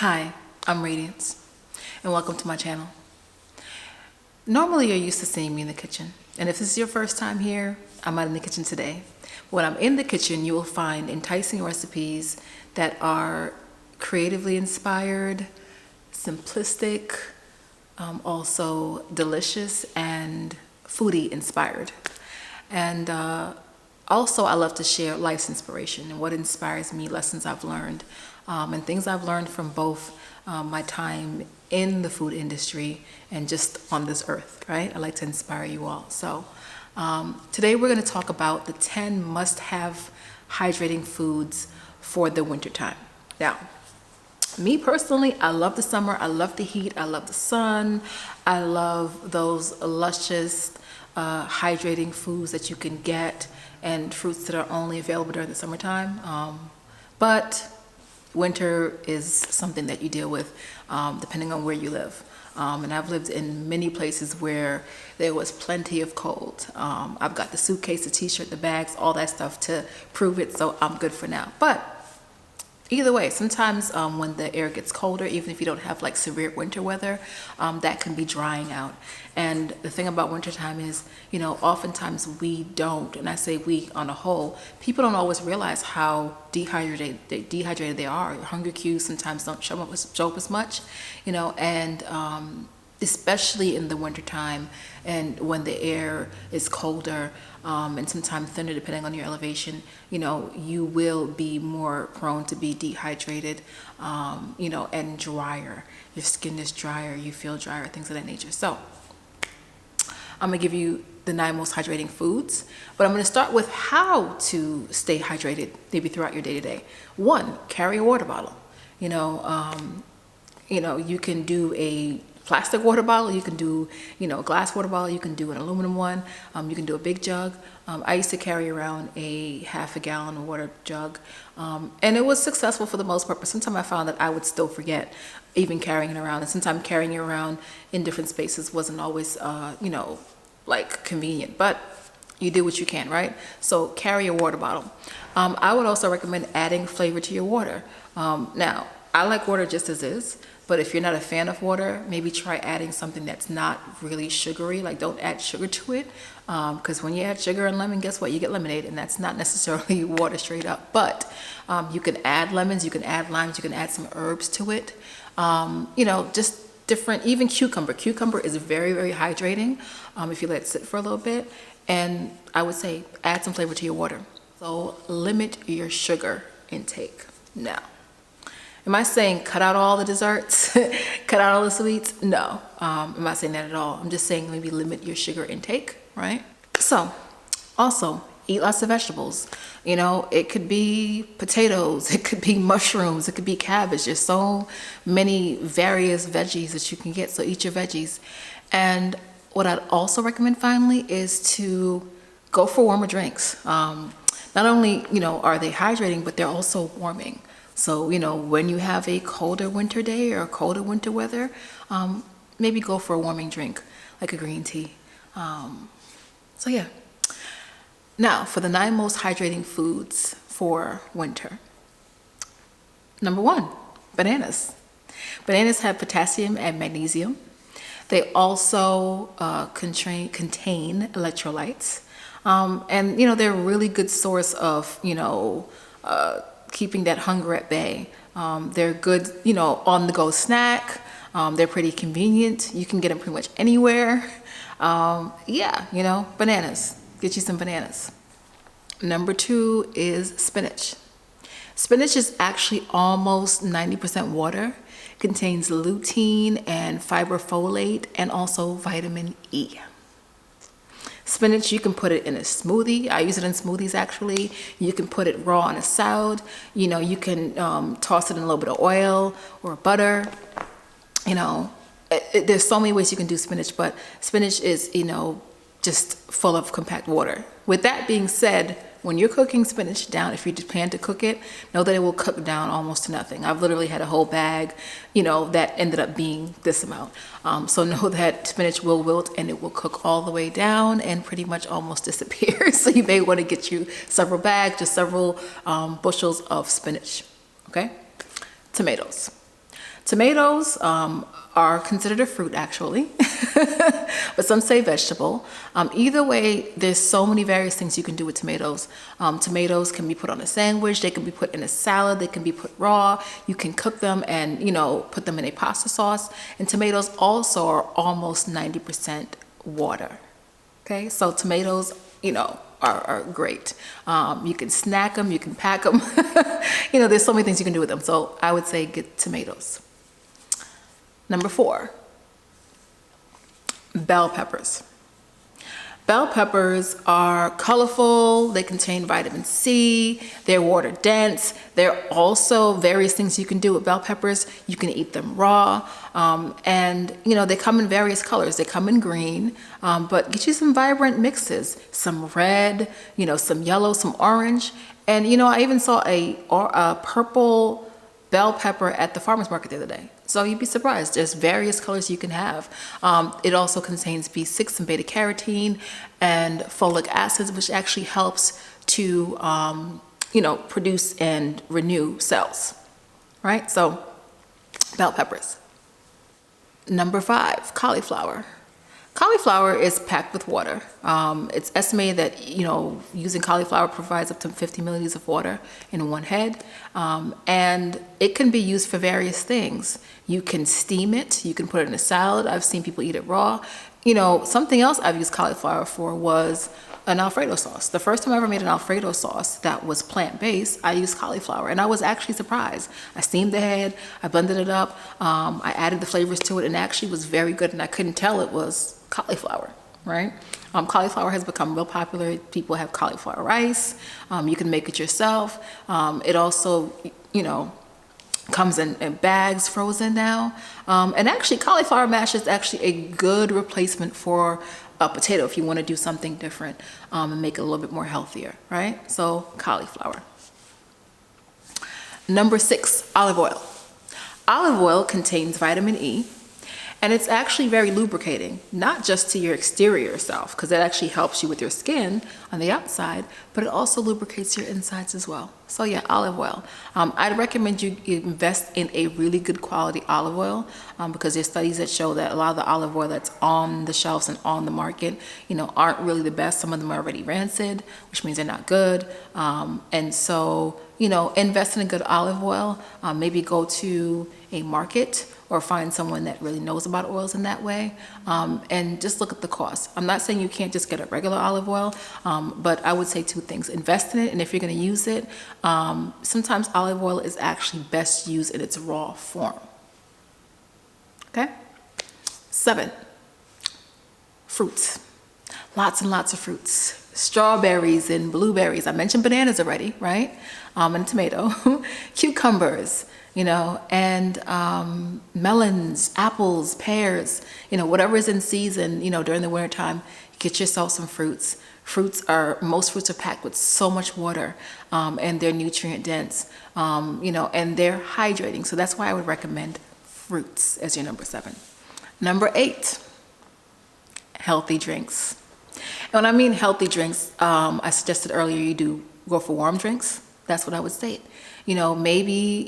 Hi, I'm Radiance, and welcome to my channel. Normally, you're used to seeing me in the kitchen, and if this is your first time here, I'm not in the kitchen today. When I'm in the kitchen, you will find enticing recipes that are creatively inspired, simplistic, also delicious, and foodie inspired. And also, I love to share life's inspiration and what inspires me, lessons I've learned, and things I've learned from both my time in the food industry and just on this earth, right? I like to inspire you all. So today we're going to talk about the 10 must-have hydrating foods for the wintertime. Now, me personally, I love the summer, I love the heat, I love the sun, I love those luscious, hydrating foods that you can get and fruits that are only available during the summertime. But winter is something that you deal with depending on where you live. And I've lived in many places where there was plenty of cold. I've got the suitcase, the t-shirt, the bags, all that stuff to prove it, so I'm good for now. But either way, sometimes when the air gets colder, even if you don't have like severe winter weather, that can be drying out. And the thing about wintertime is, you know, oftentimes we don't, and I say we on a whole, people don't always realize how dehydrated they are. Hunger cues sometimes don't show up as much, you know, and especially in the wintertime and when the air is colder and sometimes thinner depending on your elevation, you know, you will be more prone to be dehydrated, you know, and drier. Your skin is drier, you feel drier, things of that nature. So I'm gonna give you the 9 most hydrating foods, but I'm gonna start with how to stay hydrated maybe throughout your day-to-day. 1, carry a water bottle. You know, you can do a plastic water bottle, you can do, you know, a glass water bottle, you can do an aluminum one, you can do a big jug. I used to carry around a half a gallon water jug, and it was successful for the most part, but sometimes I found that I would still forget even carrying it around, and sometimes carrying it around in different spaces wasn't always, you know, like convenient, but you do what you can, right? So carry a water bottle. I would also recommend adding flavor to your water. Now, I like water just as is, but if you're not a fan of water, maybe try adding something that's not really sugary. Like, don't add sugar to it, because when you add sugar and lemon, guess what? You get lemonade, and that's not necessarily water straight up. But you can add lemons, you can add limes, you can add some herbs to it. You know, just different, even cucumber. Cucumber is very, very hydrating if you let it sit for a little bit. And I would say add some flavor to your water. So limit your sugar intake. Now, am I saying cut out all the desserts, cut out all the sweets? No, I'm not saying that at all. I'm just saying maybe limit your sugar intake, right? So also eat lots of vegetables. You know, it could be potatoes, it could be mushrooms, it could be cabbage. There's so many various veggies that you can get, so eat your veggies. And what I'd also recommend finally is to go for warmer drinks. Not only, you know, are they hydrating, but they're also warming. So, you know, when you have a colder winter day or colder winter weather, maybe go for a warming drink, like a green tea. So yeah. Now, for the 9 most hydrating foods for winter. Number 1, bananas. Bananas have potassium and magnesium. They also contain electrolytes. And, you know, they're a really good source of, you know, keeping that hunger at bay. They're good, you know, on-the-go snack. They're pretty convenient. You can get them pretty much anywhere. Yeah, you know, bananas. Get you some bananas. Number 2 is spinach. Spinach is actually almost 90% water. Contains lutein and fiberfolate and also vitamin E. Spinach, you can put it in a smoothie. I use it in smoothies actually. You can put it raw on a salad. You know, you can toss it in a little bit of oil or butter. You know, there's so many ways you can do spinach, but spinach is, you know, just full of compact water. With that being said, when you're cooking spinach down, if you just plan to cook it, know that it will cook down almost to nothing. I've literally had a whole bag, you know, that ended up being this amount. So know that spinach will wilt and it will cook all the way down and pretty much almost disappear. So you may want to get you several bags, just several bushels of spinach, okay? Tomatoes. Tomatoes are considered a fruit actually, but some say vegetable. Either way, there's so many various things you can do with tomatoes. Tomatoes can be put on a sandwich, they can be put in a salad, they can be put raw. You can cook them and, put them in a pasta sauce. And tomatoes also are almost 90% water. Okay, so tomatoes, are great. You can snack them, you can pack them. There's so many things you can do with them. So I would say get tomatoes. Number 4, bell peppers. Bell peppers are colorful, they contain vitamin C, they're water dense. There are also various things you can do with bell peppers. You can eat them raw, and they come in various colors. They come in green, but get you some vibrant mixes, some red, some yellow, some orange. And I even saw a purple bell pepper at the farmer's market the other day. So you'd be surprised. There's various colors you can have. It also contains B6 and beta carotene and folic acids, which actually helps to, produce and renew cells, right? So bell peppers. Number 5, cauliflower. Cauliflower is packed with water. It's estimated that, using cauliflower provides up to 50 milliliters of water in one head. And it can be used for various things. You can steam it. You can put it in a salad. I've seen people eat it raw. Something else I've used cauliflower for was an Alfredo sauce. The first time I ever made an Alfredo sauce that was plant-based, I used cauliflower, and I was actually surprised. I steamed the head, I blended it up, I added the flavors to it, and it actually was very good, and I couldn't tell it was cauliflower, right? Cauliflower has become real popular. People have cauliflower rice. You can make it yourself. It also, comes in bags frozen now. And actually cauliflower mash is actually a good replacement for a potato if you want to do something different and make it a little bit more healthier, right? So cauliflower. Number 6, olive oil. Olive oil contains vitamin E, and it's actually very lubricating, not just to your exterior self, because it actually helps you with your skin on the outside, but it also lubricates your insides as well. So yeah, olive oil. I'd recommend you invest in a really good quality olive oil because there's studies that show that a lot of the olive oil that's on the shelves and on the market, aren't really the best. Some of them are already rancid, which means they're not good. And so, invest in a good olive oil. Maybe go to a market or find someone that really knows about oils in that way, and just look at the cost. I'm not saying you can't just get a regular olive oil, but I would say 2 things. Invest in it, and if you're gonna use it, sometimes olive oil is actually best used in its raw form. Okay? 7, fruits. Lots and lots of fruits. Strawberries and blueberries. I mentioned bananas already, right? And tomato. Cucumbers, and melons, apples, pears, whatever is in season, during the winter time, get yourself some fruits. Most fruits are packed with so much water, and they're nutrient dense, and they're hydrating. So that's why I would recommend fruits as your number 7. Number 8, healthy drinks. And when I mean healthy drinks, I suggested earlier you go for warm drinks. That's what I would state. Maybe,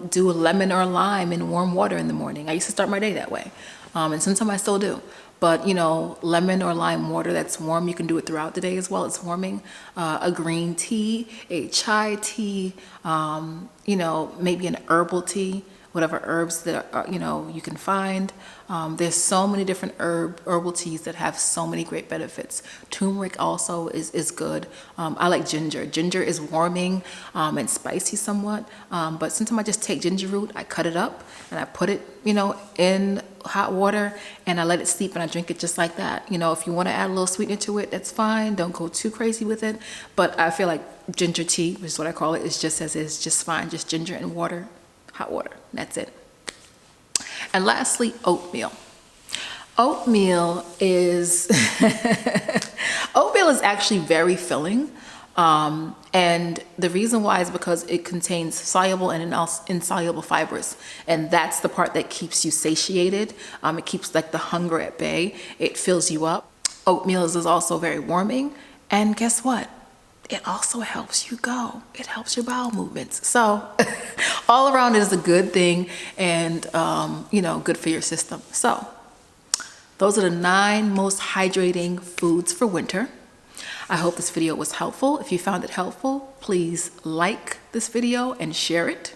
do a lemon or a lime in warm water in the morning. I used to start my day that way. And sometimes I still do. But, lemon or lime water that's warm, you can do it throughout the day as well. It's warming. A green tea, a chai tea, maybe an herbal tea, whatever herbs that you can find. There's so many different herbal teas that have so many great benefits. Turmeric also is good. I like ginger. Ginger is warming and spicy somewhat, but sometimes I just take ginger root, I cut it up, and I put it, in hot water, and I let it steep, and I drink it just like that. If you want to add a little sweetener to it, that's fine. Don't go too crazy with it. But I feel like ginger tea, which is what I call it, is just as is, just fine. Just ginger and water. Hot water, that's it. And lastly, oatmeal. Oatmeal is actually very filling, and the reason why is because it contains soluble and insoluble fibers, and that's the part that keeps you satiated. It keeps the hunger at bay. It fills you up. Oatmeal is also very warming, and guess what? it also helps you go. It helps your bowel movements. So all around it is a good thing, and good for your system. So those are the 9 most hydrating foods for winter. I hope this video was helpful. If you found it helpful, please like this video and share it.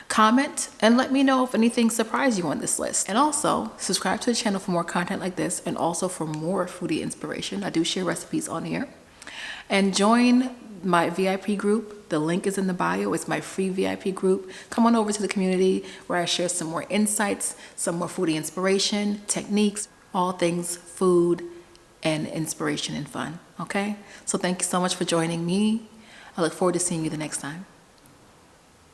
Comment and let me know if anything surprised you on this list. And also subscribe to the channel for more content like this, and also for more foodie inspiration. I do share recipes on here. And join my VIP group. The link is in the bio. It's my free VIP group. Come on over to the community where I share some more insights, some more foodie inspiration, techniques, all things food and inspiration and fun. Okay? So thank you so much for joining me. I look forward to seeing you the next time.